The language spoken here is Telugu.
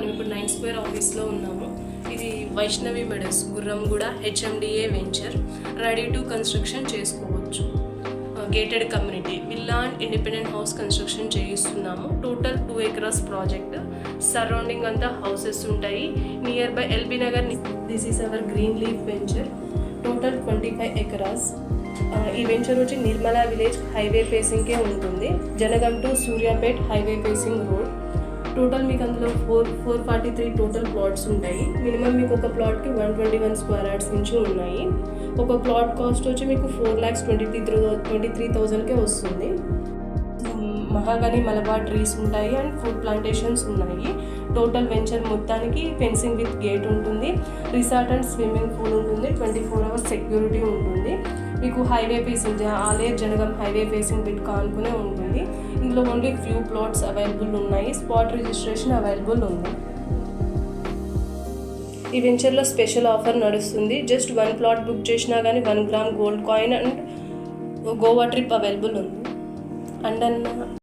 మనం ఇప్పుడు 9 స్క్వేర్ ఆఫీస్లో ఉన్నాము. ఇది Vaishnavi meadows Gurramguda HMDA venture. Ready to construction చేసుకోవచ్చు. Gated community villa and independent house construction చేయిస్తున్నాము. టోటల్ 2 acres ప్రాజెక్ట్. సరౌండింగ్ అంతా హౌసెస్ ఉంటాయి. Near by LB Nagar. This is our green leaf venture. Total 25 acres. ఈ వెంచర్ వచ్చి నిర్మలా విలేజ్ హైవే ఫేసింగ్కే ఉంటుంది. Jangaon to Suryapet highway facing road. Total మీకు అందులో 443 టోటల్ ప్లాట్స్ ఉంటాయి. మినిమం మీకు ఒక ప్లాట్కి 121 స్క్వేర్ యార్డ్స్ నుంచి ఉన్నాయి. ఒక ప్లాట్ కాస్ట్ వచ్చి మీకు 4,23,000కే వస్తుంది. మహాగని మలబార్ ట్రీస్ ఉంటాయి అండ్ ఫుడ్ ప్లాంటేషన్స్ ఉన్నాయి. టోటల్ వెంచర్ మొత్తానికి ఫెన్సింగ్ విత్ గేట్ ఉంటుంది. రిసార్ట్ అండ్ స్విమ్మింగ్ పూల్ ఉంటుంది. 24 hours సెక్యూరిటీ ఉంటుంది. మీకు highway facing Aler Jangaon highway facing bit కానుకునే ఉంటుంది. ఇందులో ఓన్లీ ఫ్యూ ప్లాట్స్ అవైలబుల్ ఉన్నాయి. స్పాట్ రిజిస్ట్రేషన్ అవైలబుల్ ఉంది. ఈ వెంచర్లో స్పెషల్ ఆఫర్ నడుస్తుంది. జస్ట్ 1 ప్లాట్ బుక్ చేసినా కానీ 1 gram gold coin and Goa trip available ఉంది. అండ్